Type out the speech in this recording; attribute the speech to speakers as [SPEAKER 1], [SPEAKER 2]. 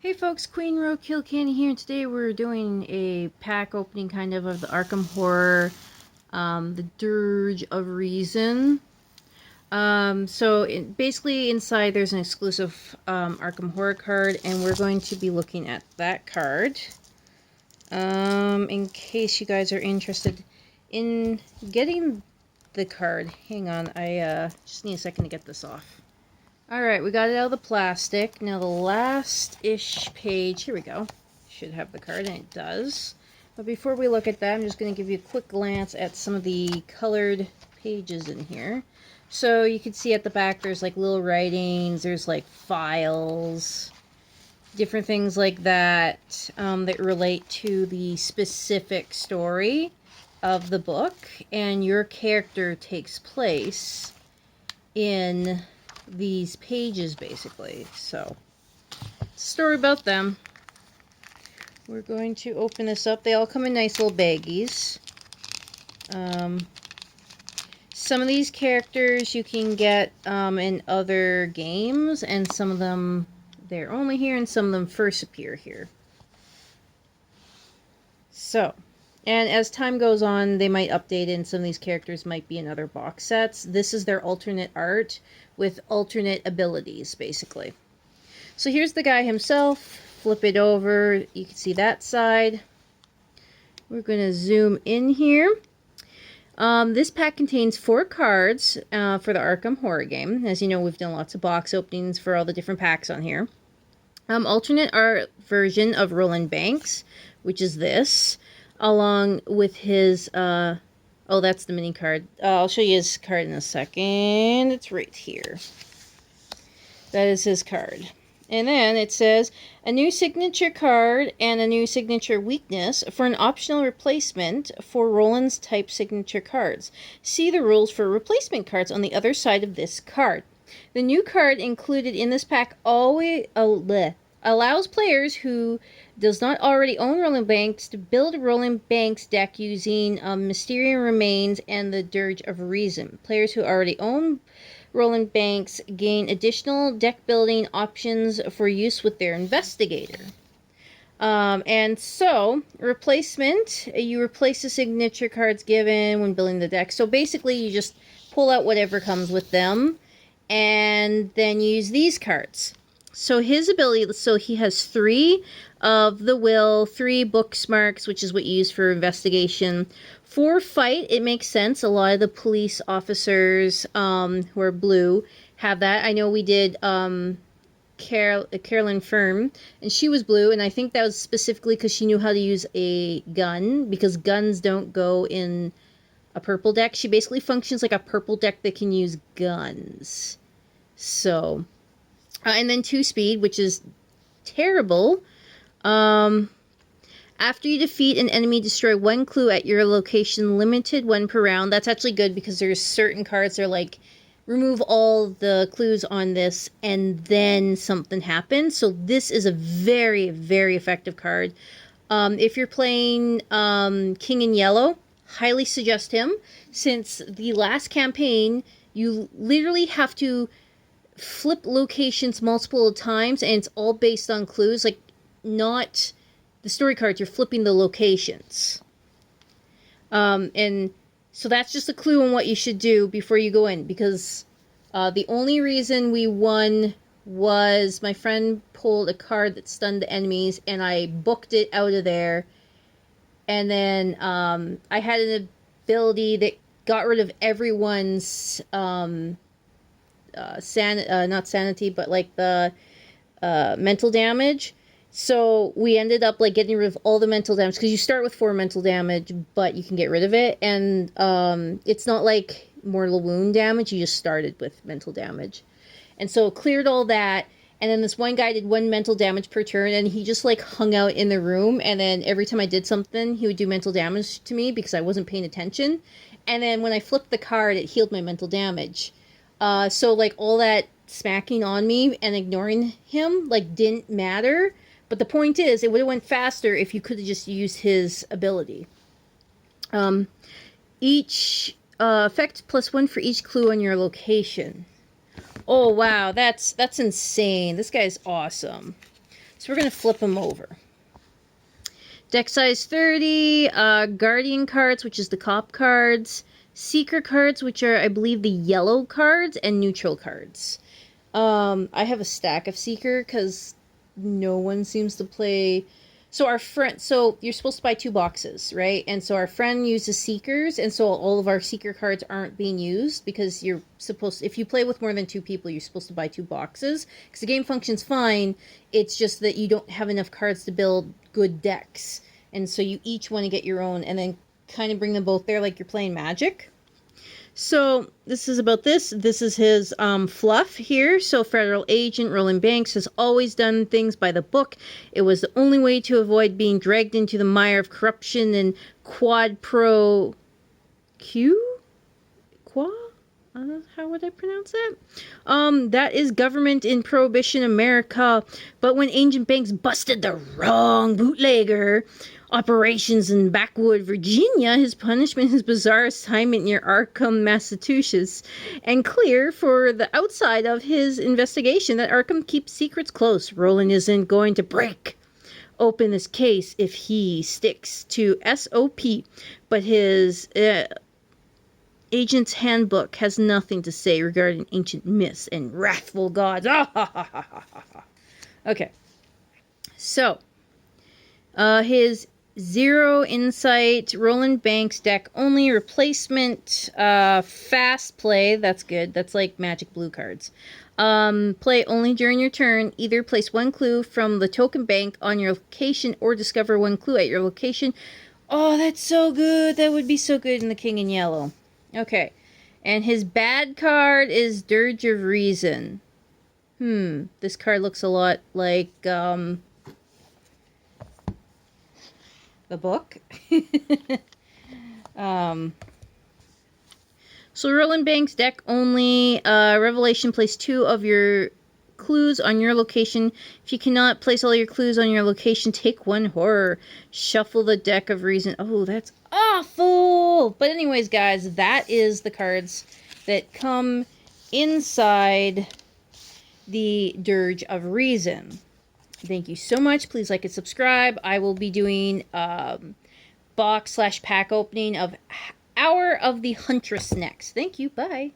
[SPEAKER 1] Hey folks, Queen Roadkill Candy here, and today we're doing a pack opening kind of the Arkham Horror, the Dirge of Reason. Basically inside there's an exclusive Arkham Horror card, and we're going to be looking at that card. In case you guys are interested in getting the card, hang on, I just need a second to get this off. Alright, we got it out of the plastic. Now the last-ish page, here we go. Should have the card, and it does. But before we look at that, I'm just going to give you a quick glance at some of the colored pages in here. So you can see at the back there's like little writings, there's like files, different things like that that relate to the specific story of the book. And your character takes place in these pages basically. So story about them. We're going to open this up. They all come in nice little baggies. Some of these characters you can get in other games, and some of them they're only here, and some of them first appear here. So, and as time goes on, they might update it, and some of these characters might be in other box sets. This is their alternate art with alternate abilities, basically. So here's the guy himself. Flip it over. You can see that side. We're going to zoom in here. This pack contains 4 cards for the Arkham Horror game. As you know, we've done lots of box openings for all the different packs on here. Alternate art version of Roland Banks, which is this, along with his, oh, that's the mini card. I'll show you his card in a second. It's right here. That is his card. And then it says, a new signature card and a new signature weakness for an optional replacement for Roland's type signature cards. See the rules for replacement cards on the other side of this card. The new card included in this pack always allows players who does not already own Roland Banks to build a Roland Banks deck using Mysterium Remains and the Dirge of Reason. Players who already own Roland Banks gain additional deck building options for use with their investigator. And so, replacement, you replace the signature cards given when building the deck. So basically, you just pull out whatever comes with them, and then use these cards. So his ability, so he has 3 of the will, 3 book smarts, which is what you use for investigation. 4 fight, it makes sense. A lot of the police officers who are blue have that. I know we did Carolyn Firm, and she was blue, and I think that was specifically because she knew how to use a gun, because guns don't go in a purple deck. She basically functions like a purple deck that can use guns. So, and then 2 speed, which is terrible. After you defeat an enemy, destroy 1 clue at your location, limited 1 per round. That's actually good because there's certain cards that are like, remove all the clues on this and then something happens. So this is a very, very effective card. If you're playing King in Yellow, highly suggest him, since the last campaign, you literally have to flip locations multiple times, and it's all based on clues, like not the story cards, you're flipping the locations. And so that's just a clue on what you should do before you go in, because the only reason we won was my friend pulled a card that stunned the enemies, and I booked it out of there. And then I had an ability that got rid of everyone's not sanity, but like the mental damage. So we ended up like getting rid of all the mental damage, because you start with 4 mental damage, but you can get rid of it. And it's not like mortal wound damage, you just started with mental damage. And so cleared all that, and then this one guy did 1 mental damage per turn, and he just like hung out in the room, and then every time I did something, he would do mental damage to me because I wasn't paying attention. And then when I flipped the card, it healed my mental damage. So like all that smacking on me and ignoring him like didn't matter. But the point is, it would have went faster if you could have just used his ability. Each effect +1 for each clue on your location. Oh wow, that's insane. This guy's awesome. So we're going to flip them over. Deck size 30, Guardian cards, which is the cop cards, Seeker cards, which are, I believe, the yellow cards, and neutral cards. I have a stack of Seeker because no one seems to play. So our friend, so you're supposed to buy 2 boxes, right? And so our friend uses Seekers, and so all of our Seeker cards aren't being used because you're supposed, if you play with more than 2 people, you're supposed to buy 2 boxes because the game functions fine. It's just that you don't have enough cards to build good decks, and so you each want to get your own, and then kind of bring them both there like you're playing Magic. So this is about this. This is his fluff here. So federal agent Roland Banks has always done things by the book. It was the only way to avoid being dragged into the mire of corruption and quad pro Q? Qua? How would I pronounce that? That is government in Prohibition America. But when Agent Banks busted the wrong bootlegger operations in Backwood, Virginia, his punishment is bizarre assignment near Arkham, Massachusetts, and clear for the outside of his investigation that Arkham keeps secrets close. Roland isn't going to break open this case if he sticks to SOP, but his agent's handbook has nothing to say regarding ancient myths and wrathful gods. Okay, so his 0 insight Roland Banks deck only replacement, fast play. That's good. That's like Magic Blue cards. Play only during your turn. Either place 1 clue from the token bank on your location or discover 1 clue at your location. Oh, that's so good. That would be so good in the King in Yellow. Okay. And his bad card is Dirge of Reason. This card looks a lot like, the book. So Roland Banks deck only. Revelation, place 2 of your clues on your location. If you cannot place all your clues on your location, take 1 horror. Shuffle the deck of reason. Oh, that's awful. But anyways, guys, that is the cards that come inside the Dirge of Reason. Thank you so much. Please like and subscribe. I will be doing box/pack opening of Hour of the Huntress next. Thank you. Bye.